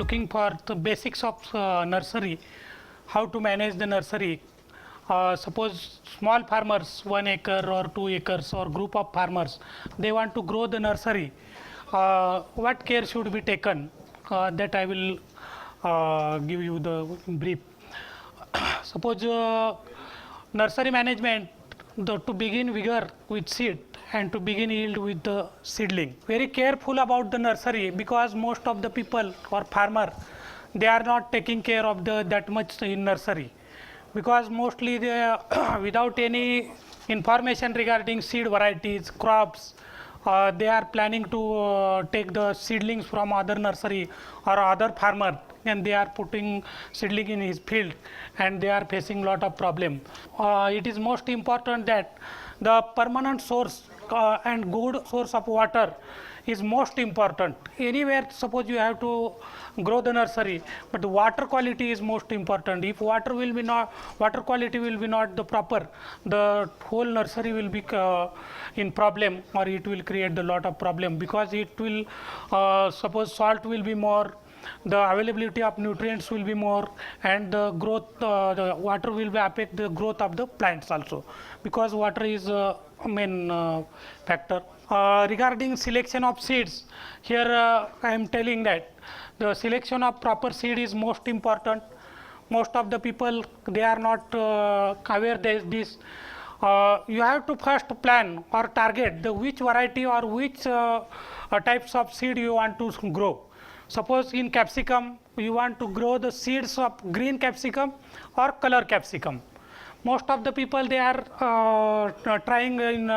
looking for the basics of nursery, how to manage the nursery. Suppose small farmers, 1 acre or 2 acres or group of farmers, they want to grow the nursery. What care should be taken? That I will give you the brief. Suppose nursery management, to begin vigor with seed and to begin yield with the seedling. Very careful about the nursery, because most of the people or farmer, they are not taking care of that much in nursery, because mostly they without any information regarding seed varieties, crops, they are planning to take the seedlings from other nursery or other farmer, and they are putting seedling in his field, and they are facing lot of problem. It is most important that the permanent source and good source of water is most important. Anywhere suppose you have to grow the nursery, but the water quality is most important. If water quality will be not the proper, the whole nursery will be in problem, or it will create a lot of problem, because it will suppose salt will be more, the availability of nutrients will be more, and the growth, the water will be affect the growth of the plants also, because water is main factor. Regarding selection of seeds, here I am telling that the selection of proper seed is most important. Most of the people, they are not aware that this. You have to first plan or target the which variety or which types of seed you want to grow. Suppose in capsicum, you want to grow the seeds of green capsicum or color capsicum. Most of the people, they are trying in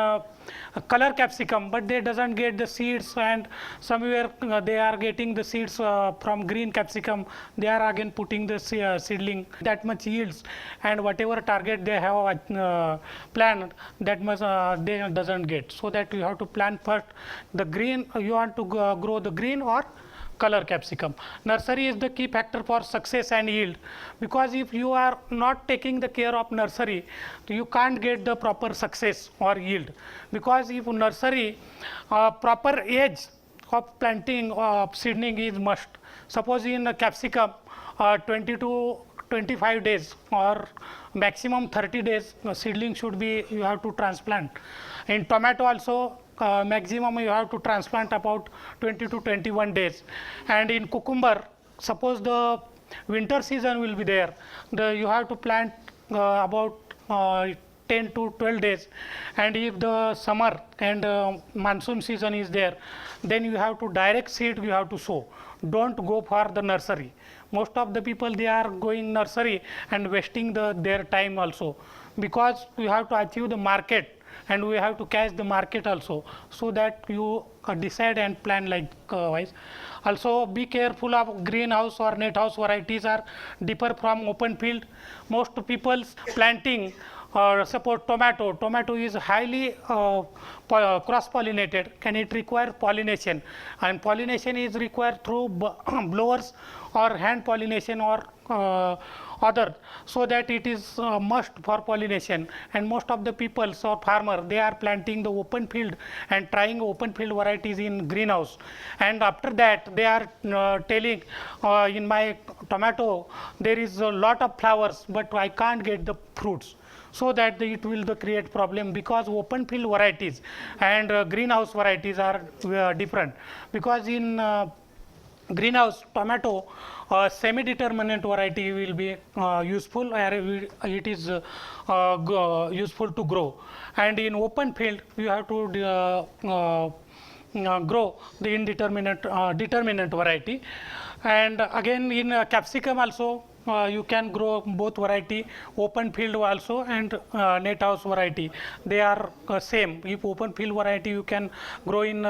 color capsicum, but they doesn't get the seeds, and somewhere they are getting the seeds from green capsicum. They are again putting the seedling, that much yields, and whatever target they have planned, that much they doesn't get. So that you have to plan first the green, you want to grow the green or color capsicum. Nursery is the key factor for success and yield, because if you are not taking the care of nursery, you can't get the proper success or yield. Because if nursery, proper age of planting of seedling is must. Suppose in a capsicum, 20 to 25 days or maximum 30 days seedling should be, you have to transplant. In tomato also, maximum you have to transplant about 20 to 21 days. And in cucumber, suppose the winter season will be there, you have to plant about 10 to 12 days. And if the summer and monsoon season is there, then you have to direct seed, you have to sow. Don't go for the nursery. Most of the people, they are going nursery and wasting their time also, because we have to achieve the market, and we have to catch the market also, so that you decide and plan like wise. Also be careful of greenhouse or net house varieties are differ from open field. Most people's planting, suppose tomato is highly cross pollinated, and it requires pollination, and pollination is required through blowers or hand pollination or other, so that it is must for pollination. And most of the people or farmer, they are planting the open field and trying open field varieties in greenhouse, and after that they are telling in my tomato there is a lot of flowers, but I can't get the fruits. So that it will create problem, because open field varieties and greenhouse varieties are different. Because in greenhouse tomato, semi-determinate variety will be useful, or it is useful to grow. And in open field, you have to grow the indeterminate determinate variety. And again in capsicum also, you can grow both variety, open field also and net house variety. They are same. If open field variety you can grow in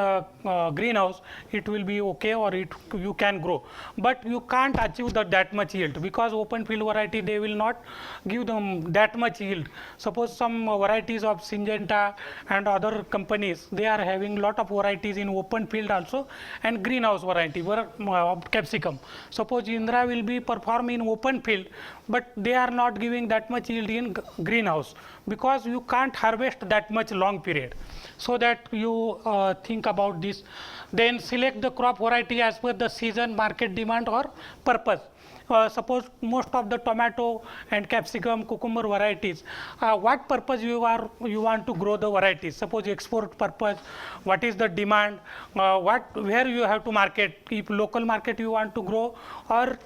greenhouse, it will be okay, or you can grow, but you can't achieve that much yield, because open field variety, they will not give them that much yield. Suppose some varieties of Syngenta and other companies, they are having lot of varieties in open field also and greenhouse variety of capsicum. Suppose Indra will be perform in open open field, but they are not giving that much yield in greenhouse, because you can't harvest that much long period. So that you think about this. Then select the crop variety as per the season, market demand or purpose. Suppose most of the tomato and capsicum, cucumber varieties, what purpose you want to grow the varieties? Suppose export purpose, what is the demand, where you have to market, if local market you want to grow, or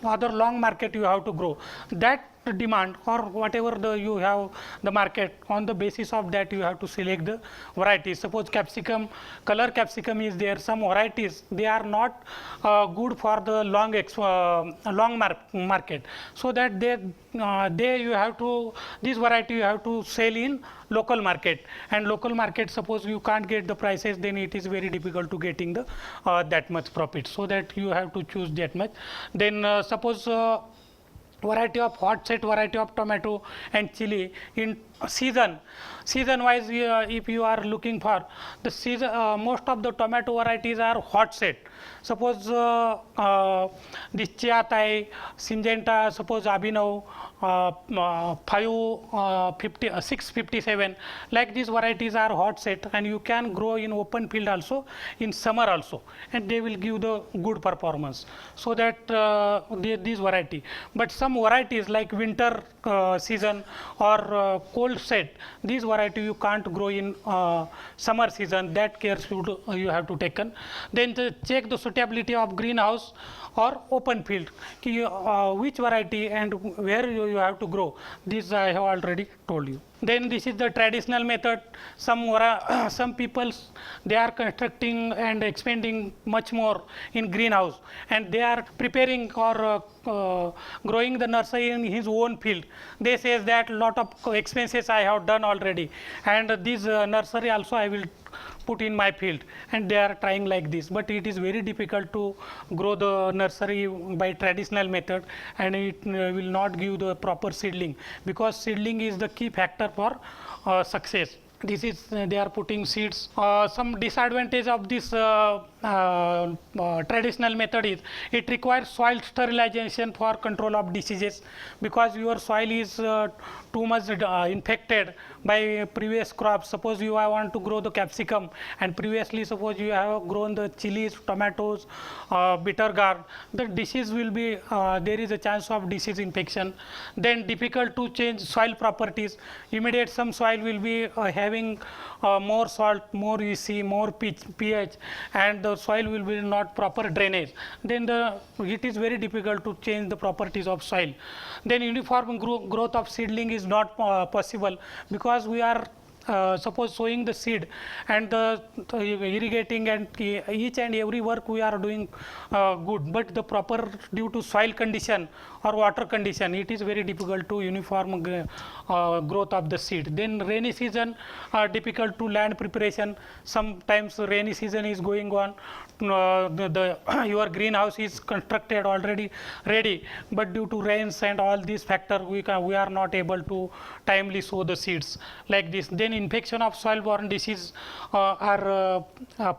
other long market you have to grow. That demand or whatever you have the market, on the basis of that you have to select the varieties. Suppose capsicum, color capsicum is there, some varieties they are not good for the long market, so that you have to, this variety you have to sell in local market, and local market suppose you can't get the prices, then it is very difficult to getting the that much profit, so that you have to choose that much. Then suppose variety of hot set variety of tomato and chili in season wise, if you are looking for the season, most of the tomato varieties are hot set. Suppose this Chiatai, Syngenta, suppose Abhinav, 657, like these varieties are hot set, and you can grow in open field also, in summer also, and they will give the good performance. So that this variety, but some varieties like winter season or cold set, these variety you can't grow in summer season, that care you have to taken. Then check the suitability of greenhouse or open field, which variety and where you have to grow, this I have already told you. Then this is the traditional method. Some people, they are constructing and expanding much more in greenhouse, and they are preparing or growing the nursery in his own field. They says that lot of expenses I have done already, and this nursery also I will put in my field, and they are trying like this, but it is very difficult to grow the nursery by traditional method, and it will not give the proper seedling, because seedling is the key factor for success. This is they are putting seeds. Some disadvantage of this traditional method is it requires soil sterilization for control of diseases, because your soil is too much infected by previous crops. Suppose you want to grow the capsicum, and previously suppose you have grown the chilies, tomatoes, bitter gourd, the disease will be there is a chance of disease infection. Then difficult to change soil properties. Immediate some soil will be having more salt, more EC, more pH, and the soil will be not proper drainage. Then it is very difficult to change the properties of soil. Then uniform growth of seedling is not possible, because we are suppose sowing the seed and the irrigating and each and every work we are doing good, but the proper due to soil condition or water condition, it is very difficult to uniform growth of the seed. Then rainy season difficult to land preparation. Sometimes rainy season is going on, your greenhouse is constructed already ready, but due to rains and all these factors we are not able to timely sow the seeds like this. Then infection of soil borne disease are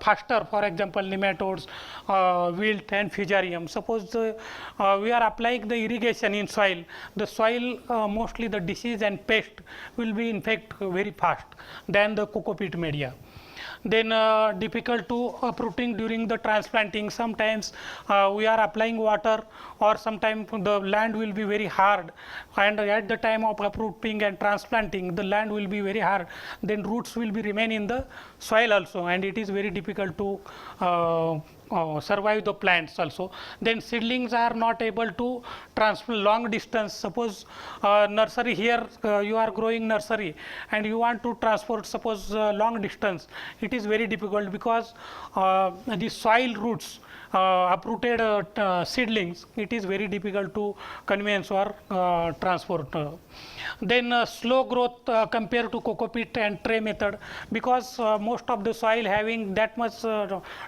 faster, for example nematodes, wilt and fusarium. Suppose we are applying the irrigation in soil, the soil mostly the disease and pest will be infect very fast than the coco peat media. Then difficult to uprooting during the transplanting. Sometimes we are applying water, or sometimes the land will be very hard, and at the time of uprooting and transplanting the land will be very hard, then roots will be remain in the soil also, and it is very difficult to survive the plants also. Then seedlings are not able to transplant long distance. Suppose nursery here you are growing nursery and you want to transport suppose long distance, it is very difficult, because the soil roots uprooted seedlings, it is very difficult to conveyance or transport. Then slow growth compared to coco peat and tray method, because most of the soil having that much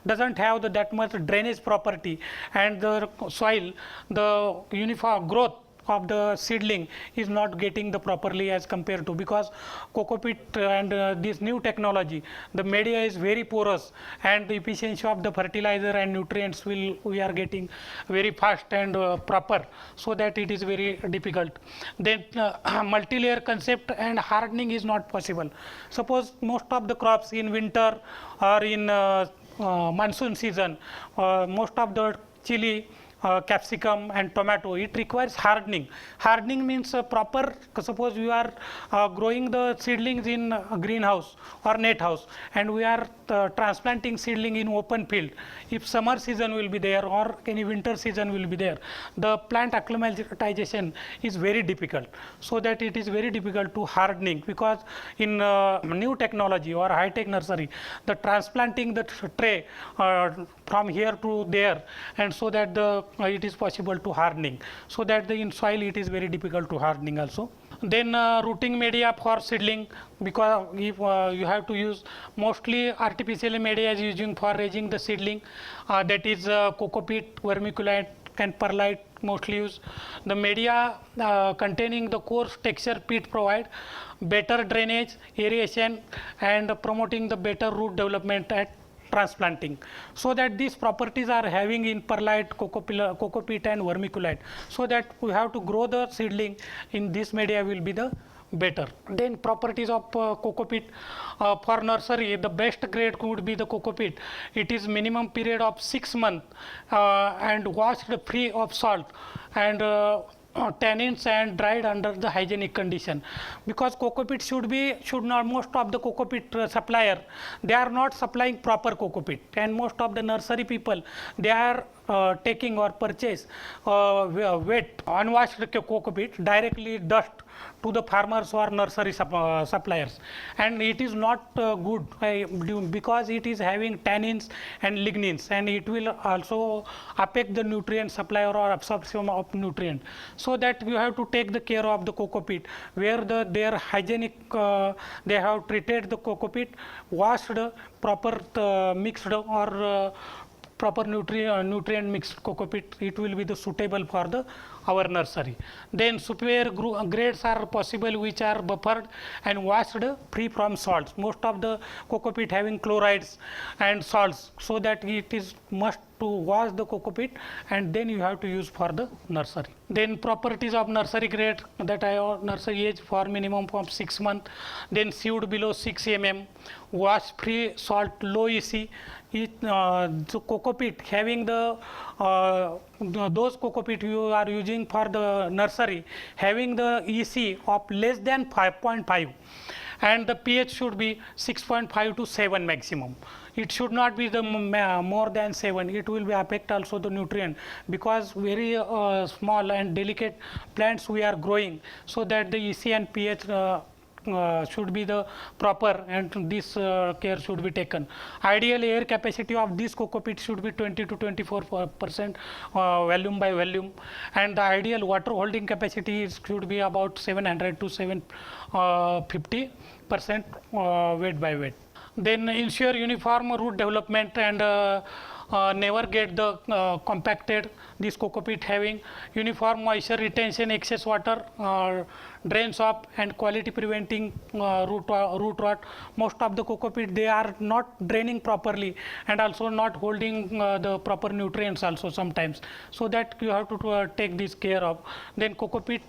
doesn't have that much drainage property, and the soil, the uniform growth of the seedling is not getting the properly as compared to, because coco peat and this new technology, the media is very porous and the efficiency of the fertilizer and nutrients we are getting very fast and proper, so that it is very difficult. Then multi-layer concept and hardening is not possible. Suppose most of the crops in winter or in monsoon season, most of the chili, capsicum and tomato, it requires hardening. Hardening means proper, suppose you are growing the seedlings in a greenhouse or net house, and we are transplanting seedling in open field. If summer season will be there or any winter season will be there, the plant acclimatization is very difficult, so that it is very difficult to hardening, because in new technology or high tech nursery, the transplanting the tray from here to there, and so that the it is possible to hardening, so that the in soil it is very difficult to hardening also. Then rooting media for seedling, because if you have to use mostly artificial media is using for raising the seedling, that is coco peat, vermiculite and perlite mostly used. The media containing the coarse texture peat provide better drainage, aeration and promoting the better root development at transplanting, so that these properties are having in perlite, coco peat and vermiculite, so that we have to grow the seedling in this media will be the better. Then properties of coco peat for nursery, the best grade would be the coco peat. It is minimum period of 6 months and washed free of salt and tannins and dried under the hygienic condition, because coco peat should not, most of the coco peat supplier, they are not supplying proper coco peat, and most of the nursery people, they are taking or purchase wet unwashed coco peat directly dust to the farmers or nursery suppliers, and it is not good because it is having tannins and lignins, and it will also affect the nutrient supply or absorption of nutrient. So that you have to take the care of the coco peat, where their hygienic they have treated the coco peat, washed, proper mixed or proper nutrient mixed coco peat, it will be the suitable for the our nursery. Then superior grades are possible which are buffered and washed free from salts. Most of the coco peat having chlorides and salts, so that it is must to wash the coco peat and then you have to use for the nursery. Then properties of nursery grade, that nursery age for minimum of 6 months, then sieved below 6 mm, wash free, salt, low EC. The coco peat having the those coco peat you are using for the nursery having the EC of less than 5.5 and the pH should be 6.5 to 7 maximum. It should not be the more than 7. It will be affect also the nutrient, because very small and delicate plants we are growing, so that the EC and pH should be the proper, and this care should be taken. Ideal air capacity of this coco peat should be 20 to 24% volume by volume, and the ideal water holding capacity should be about 700 to 750% weight by weight. Then ensure uniform root development and never get the compacted. This coco peat having uniform moisture retention, excess water drains off, and quality preventing root rot. Most of the coco peat, they are not draining properly and also not holding the proper nutrients also sometimes, so that you have to take this care of. Then coco peat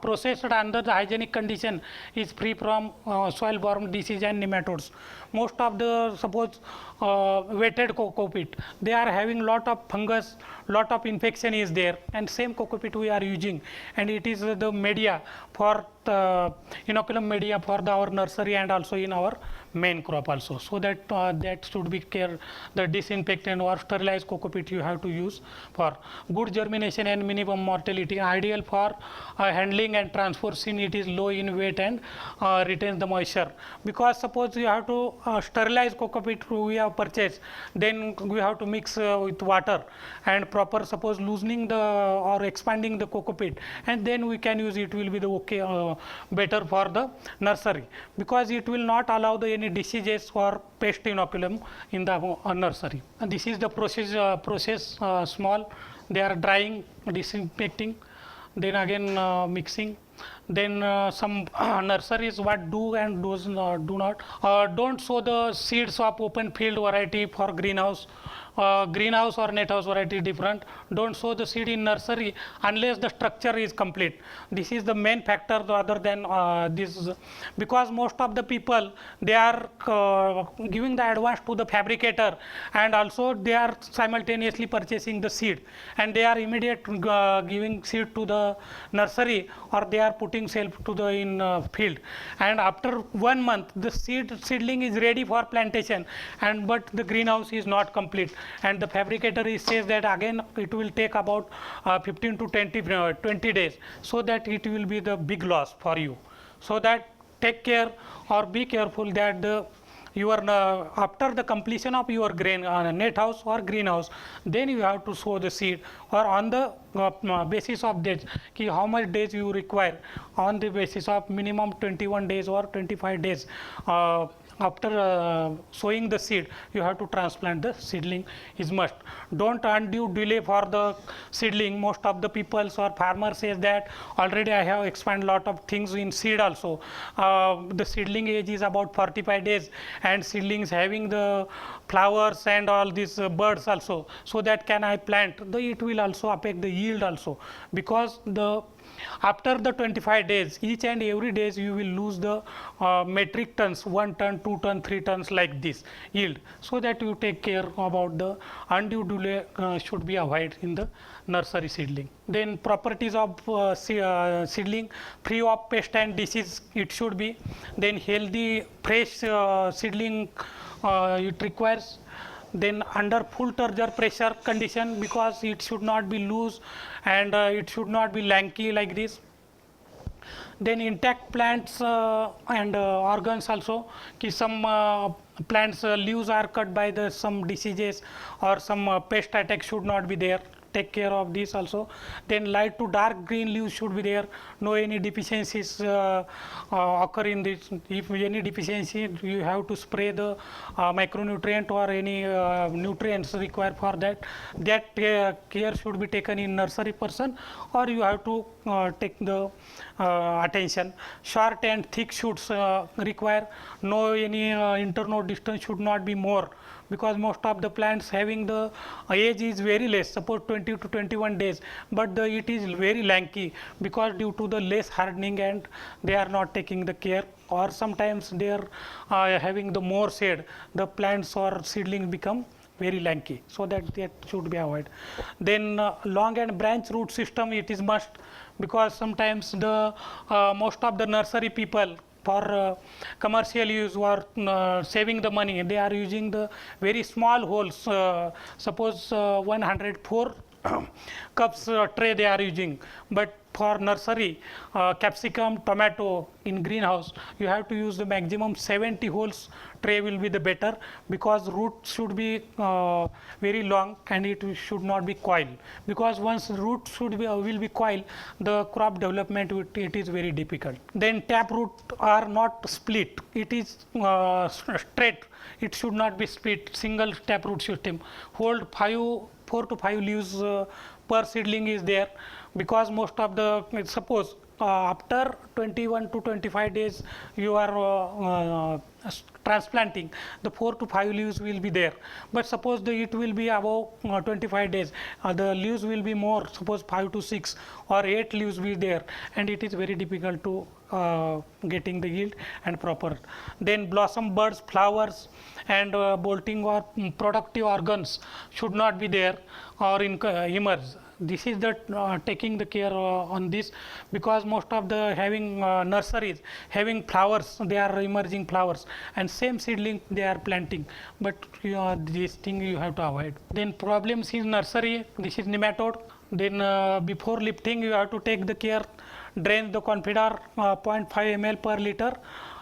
processed under the hygienic condition is free from soil borne disease and nematodes. Most of the suppose wetted coco peat, they are having lot of fungus, lot of infection is there, and same coco peat we are using, and it is the media for the inoculum media for our nursery and also in our main crop also, so that that should be care. The disinfectant or sterilized coco peat you have to use for good germination and minimum mortality, ideal for handling and transportation. It is low in weight and retains the moisture, because suppose you have to sterilize coco peat we have purchased, then we have to mix with water and proper suppose loosening the or expanding the coco peat, and then we can use it will be the okay better for the nursery, because it will not allow the any diseases or pest inoculum in the nursery. And this is the process small, they are drying, disinfecting, then again mixing. Then some nurseries what do and does do not don't sow the seeds of open field variety for greenhouse. Greenhouse or net house variety different. Don't sow the seed in nursery unless the structure is complete. This is the main factor rather than this, because most of the people they are giving the advance to the fabricator, and also they are simultaneously purchasing the seed, and they are immediate giving seed to the nursery, or they are putting self to the in field, and after 1 month the seedling is ready for plantation, and but the greenhouse is not complete, and the fabricator says that again it will take about 15 to 20 days, so that it will be the big loss for you. So that take care or be careful that the your after the completion of your grain net house or greenhouse, then you have to sow the seed, or on the basis of days, how much days you require, on the basis of minimum 21 days or 25 days after sowing the seed, you have to transplant the seedling is must. Don't undue delay for the seedling. Most of the people or farmers says that already I have expanded lot of things in seed also. The seedling age is about 45 days, and seedlings having the flowers and all these birds also. So that can I plant? It will also affect the yield also, because the after the 25 days, each and every days you will lose the metric tons, 1 ton, 2 ton, 3 tons like this yield. So that you take care about the undue delay should be avoided in the nursery seedling. Then properties of seedling: free of pest and disease it should be. Then healthy fresh seedling it requires. Then under full turgor pressure condition, because it should not be loose and it should not be lanky like this. Then intact plants and organs also, some plants leaves are cut by the some diseases or some pest attack should not be there. Take care of this also. Then light to dark green leaves should be there. No any deficiencies occur in this. If any deficiency, you have to spray the micronutrient or any nutrients required for that. That care should be taken in nursery person, or you have to take the attention. Short and thick shoots require. No any internode distance should not be more, because most of the plants having the age is very less, suppose 20 to 21 days, but it is very lanky, because due to the less hardening and they are not taking the care, or sometimes they are having the more shade, the plants or seedlings become very lanky. So that should be avoided. Then long and branch root system it is must, because sometimes the most of the nursery people for commercial use or saving the money, they are using the very small holes. Suppose 104 cups tray they are using, but for nursery capsicum, tomato in greenhouse, you have to use the maximum 70 holes tray will be the better, because root should be very long and it should not be coiled, because once root should be will be coiled, the crop development it is very difficult. Then tap root are not split, it is straight, it should not be split. Single tap root system hold 4 to 5 leaves per seedling is there, because most of the suppose after 21 to 25 days you are transplanting, the 4 to 5 leaves will be there, but suppose it will be above 25 days, the leaves will be more, suppose 5 to 6 or 8 leaves will be there, and it is very difficult to getting the yield and proper. Then blossom buds, flowers and bolting or productive organs should not be there or emerge. This is the taking the care on this, because most of the having nurseries having flowers, they are emerging flowers, and same seedling they are planting, but this thing you have to avoid. Then problems in nursery, this is nematode. Then before lifting you have to take the care, drain the confidor 0.5 ml per liter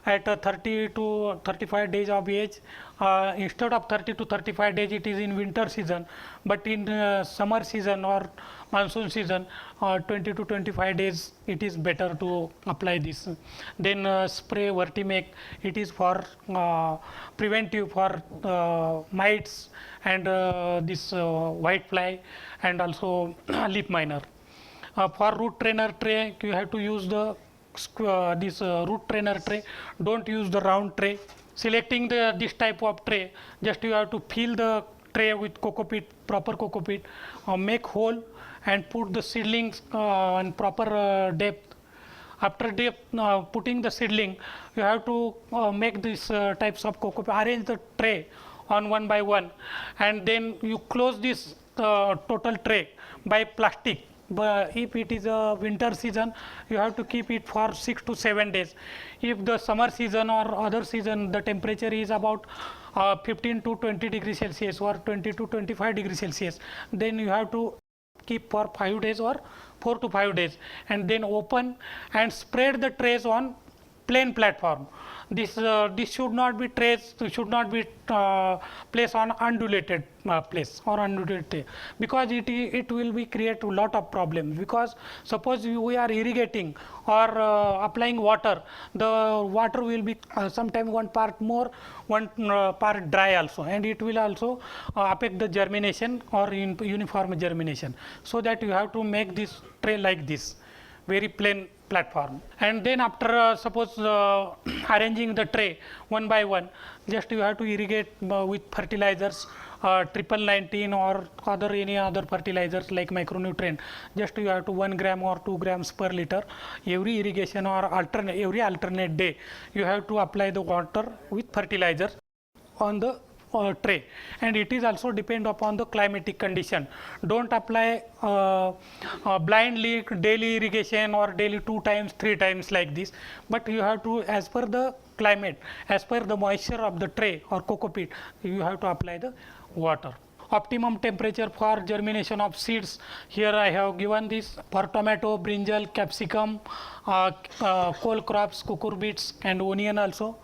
at 30 to 35 days of age. Instead of 30 to 35 days it is in winter season, but in summer season or monsoon season 20 to 25 days it is better to apply this. Then spray Vertimake, it is for preventive for mites and this white fly and also leaf miner. For root trainer tray, you have to use the this root trainer tray. Don't use the round tray. Selecting this type of tray, just you have to fill the tray with coco peat, proper coco peat, make hole and put the seedlings on proper depth. After putting the seedling, you have to make these types of coco peat, arrange the tray on one by one, and then you close this total tray by plastic. But if it is a winter season, you have to keep it for 6 to 7 days. If the summer season or other season, the temperature is about 15 to 20 degrees Celsius or 20 to 25 degrees Celsius, then you have to keep for 5 days or 4 to 5 days, and then open and spread the trays on plain platform. This should not be trays, should not be placed on undulated place or undulated, because it will be create a lot of problems. Because suppose we are irrigating or applying water, the water will be sometimes one part more, one part dry also, and it will also affect the germination or uniform germination. So that you have to make this tray like this, very plain platform. And then after suppose arranging the tray one by one, just you have to irrigate with fertilizers, triple 19 or any other fertilizers like micronutrient. Just you have to 1 gram or 2 grams per liter every irrigation or every alternate day. You have to apply the water with fertilizers on the tray, and it is also depend upon the climatic condition. Don't apply blindly daily irrigation or daily 2 times 3 times like this, but you have to, as per the climate, as per the moisture of the tray or coco peat, you have to apply the water. Optimum temperature for germination of seeds, here I have given this for tomato, brinjal, capsicum, cole crops, cucurbits and onion also.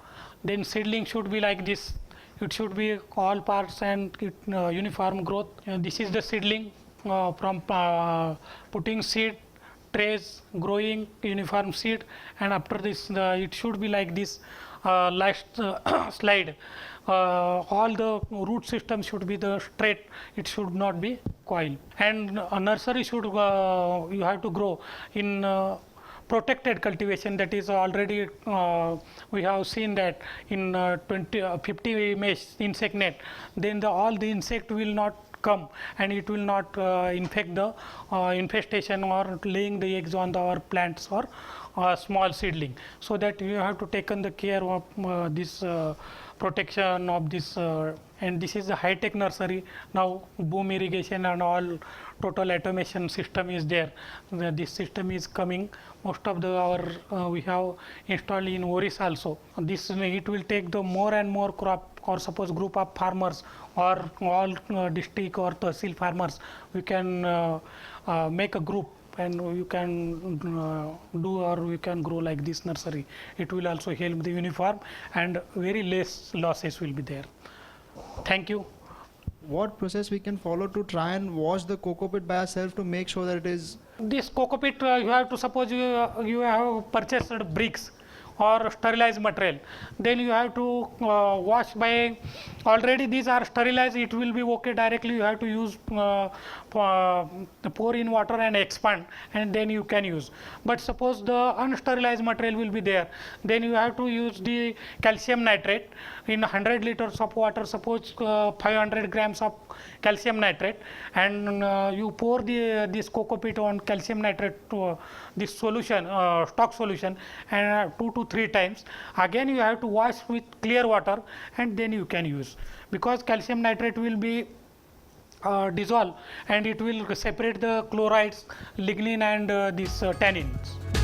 Then seedling should be like this. It should be all parts and uniform growth. This is the seedling from putting seed, trays, growing uniform seed, and after this it should be like this. Last slide, all the root system should be the straight, it should not be coil. And a nursery should you have to grow in protected cultivation, that is already we have seen that in 50 mesh insect net, then all the insect will not come and it will not infect the infestation or laying the eggs on our plants or small seedling. So that you have to taken the care of this protection of this and this is a high tech nursery. Now boom irrigation and all total automation system is there. This system is coming. Most of our we have installed in Oris also. This it will take the more and more crop, or suppose group of farmers or all district or tehsil farmers, we can make a group and you can do, or you can grow like this nursery. It will also help the uniform and very less losses will be there. Thank you. What process we can follow to try and wash the coco peat by ourselves to make sure that it is? This coco peat you have to, suppose you have purchased bricks or sterilized material, then you have to wash by, already these are sterilized, it will be okay directly. You have to use pour in water and expand and then you can use. But suppose the unsterilized material will be there, then you have to use the calcium nitrate in 100 liters of water, suppose 500 grams of calcium nitrate, and you pour this coco peat on calcium nitrate to this solution, stock solution, and 2 to 3 times. Again you have to wash with clear water and then you can use, because calcium nitrate will be dissolve and it will separate the chlorides, lignin and these tannins.